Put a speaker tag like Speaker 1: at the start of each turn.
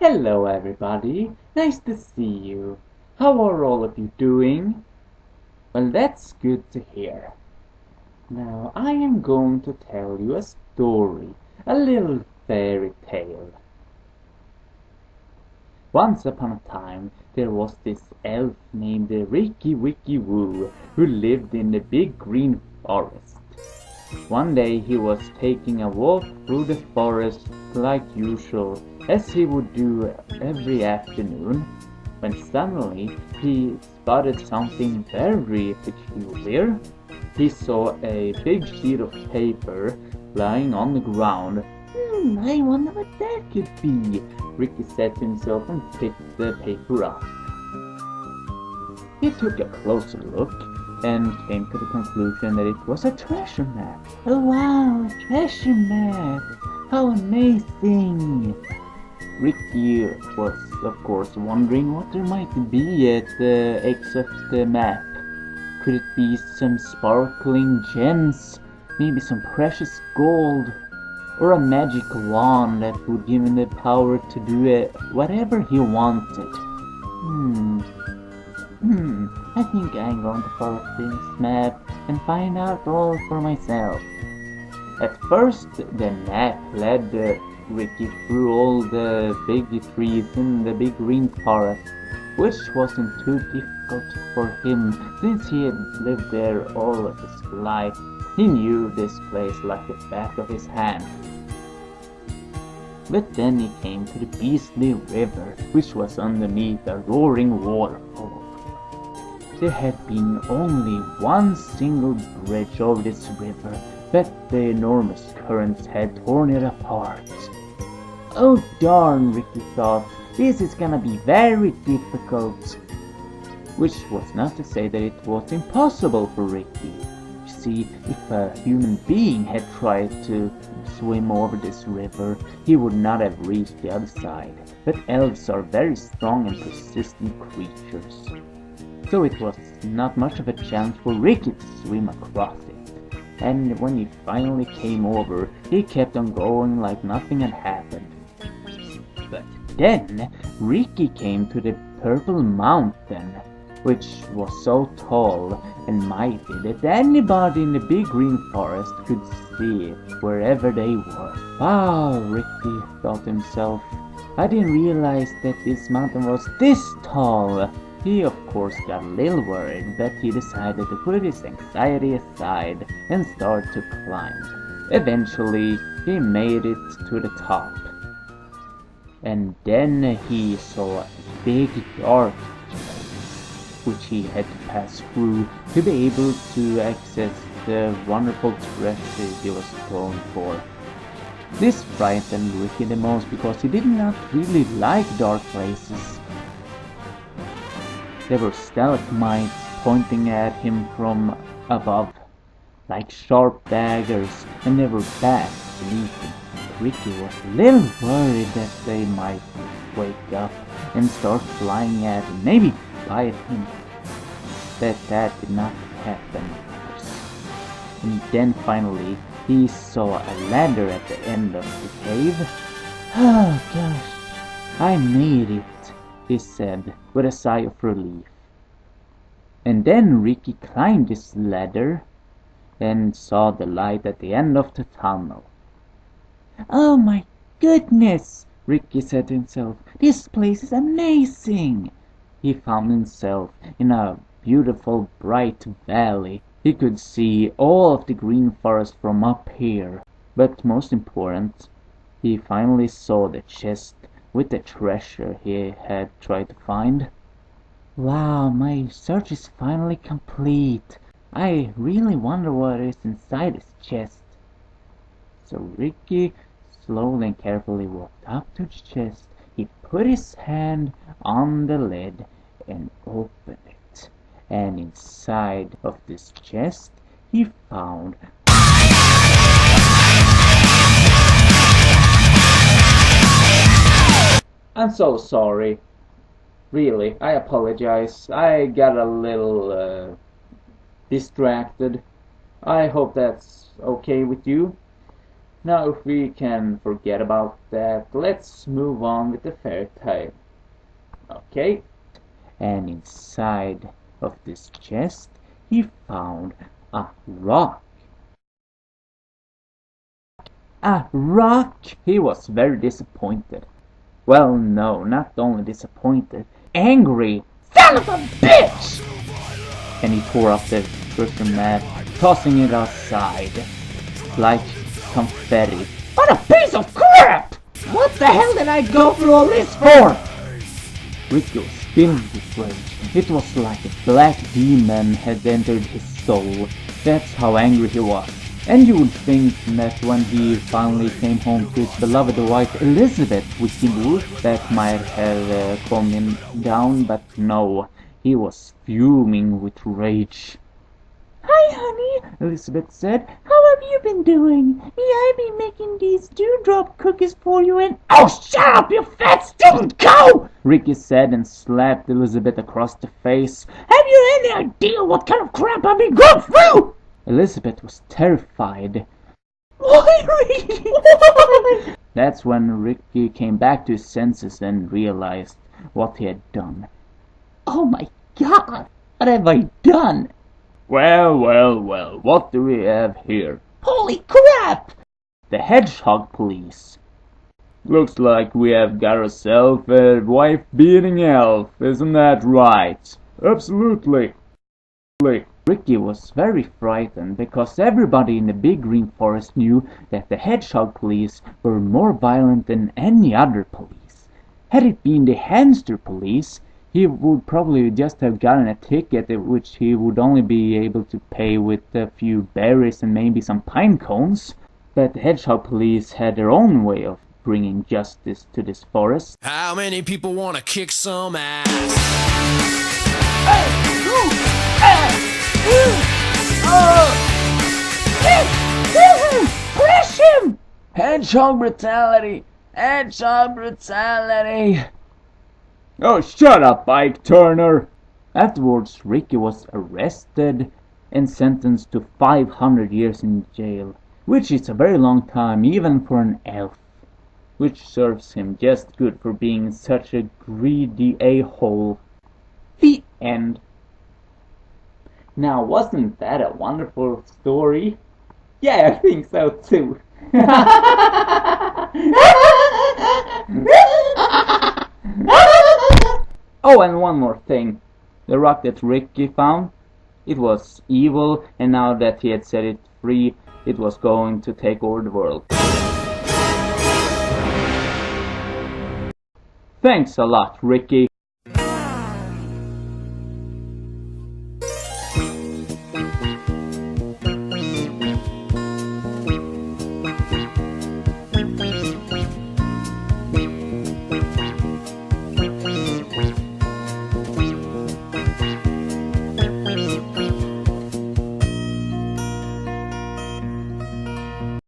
Speaker 1: Hello everybody, nice to see you. How are all of you doing? Well, that's good to hear. Now I am going to tell you a story, a little fairy tale. Once upon a time there was this elf named Wicky Woo who lived in the big green forest. One day he was taking a walk through the forest like usual, as he would do every afternoon, when suddenly he spotted something very peculiar. He saw a big sheet of paper lying on the ground. I wonder what that could be, Ricky said to himself and picked the paper up. He took a closer look and came to the conclusion that it was a treasure map. Oh wow, a treasure map! How amazing! Ricky was, of course, wondering what there might be at the edge of the map. Could it be some sparkling gems, maybe some precious gold, or a magic wand that would give him the power to do whatever he wanted? I think I'm going to follow this map and find out all for myself. At first, the map led Ricky through all the big trees in the big green forest, which wasn't too difficult for him since he had lived there all of his life. He knew this place like the back of his hand. But then he came to the beastly river, which was underneath a roaring waterfall. There had been only one single bridge over this river, but the enormous currents had torn it apart. Oh darn, Ricky thought, this is gonna be very difficult. Which was not to say that it was impossible for Ricky. You see, if a human being had tried to swim over this river, he would not have reached the other side. But elves are very strong and persistent creatures, so it was not much of a chance for Ricky to swim across it. And when he finally came over, he kept on going like nothing had happened. But then Ricky came to the Purple Mountain, which was so tall and mighty that anybody in the big green forest could see it wherever they were. Wow, Ricky thought to himself, I didn't realize that this mountain was this tall. He of course got a little worried, but he decided to put his anxiety aside and start to climb. Eventually, he made it to the top. And then he saw a big dark place, which he had to pass through to be able to access the wonderful treasure he was going for. This frightened Ricky the most because he did not really like dark places. There were stalagmites pointing at him from above, like sharp daggers, and there were bats beneath him. Ricky was a little worried that they might wake up and start flying at him, maybe bite him. But that did not happen, of course. And then finally, he saw a ladder at the end of the cave. Oh gosh, I made it, he said with a sigh of relief. And then Ricky climbed this ladder and saw the light at the end of the tunnel. Oh my goodness, Ricky said to himself, this place is amazing. He found himself in a beautiful bright valley. He could see all of the green forest from up here. But most important, he finally saw the chest with the treasure he had tried to find. Wow, my search is finally complete. I really wonder what is inside this chest. So Ricky slowly and carefully walked up to the chest. He put his hand on the lid and opened it. And inside of this chest, he found I'm so sorry. Really, I apologize. I got a little distracted. I hope that's okay with you. Now, if we can forget about that, let's move on with the fairy tale. Okay? And inside of this chest, he found a rock. A rock! He was very disappointed. Well, no, not only disappointed, angry. Son of a bitch! And he tore up the cushion mat, tossing it aside like confetti. What a piece of crap! What the hell did I go through all this for? Wicky was spinning with rage. It was like a black demon had entered his soul. That's how angry he was. And you would think that when he finally came home to his beloved wife Elizabeth, Wicky knew, that might have calmed him down, but no, he was fuming with rage. Hi, honey, Elizabeth said. How have you been doing? I've been making these dewdrop cookies for you and— Oh, shut up, you fat stupid cow! Wicky said and slapped Elizabeth across the face. Have you any idea what kind of crap I've been going through? Elizabeth was terrified. Why, Ricky? Why? That's when Ricky came back to his senses and realized what he had done. Oh my God! What have I done? Well, what do we have here? Holy crap! The hedgehog police. Looks like we have got ourselves a wife-beating elf, isn't that right? Absolutely. Ricky was very frightened because everybody in the big green forest knew that the hedgehog police were more violent than any other police. Had it been the hamster police, he would probably just have gotten a ticket which he would only be able to pay with a few berries and maybe some pine cones. But the hedgehog police had their own way of bringing justice to this forest.
Speaker 2: How many people want to kick some ass?
Speaker 1: Crush him! Hedgehog brutality! Hedgehog brutality! Oh, shut up, Ike Turner! Afterwards, Ricky was arrested and sentenced to 500 years in jail, which is a very long time even for an elf, which serves him just good for being such a greedy a-hole. The end. Now, wasn't that a wonderful story? Yeah, I think so too. Oh, and one more thing. The rock that Ricky found, it was evil, and now that he had set it free, it was going to take over the world. Thanks a lot, Ricky.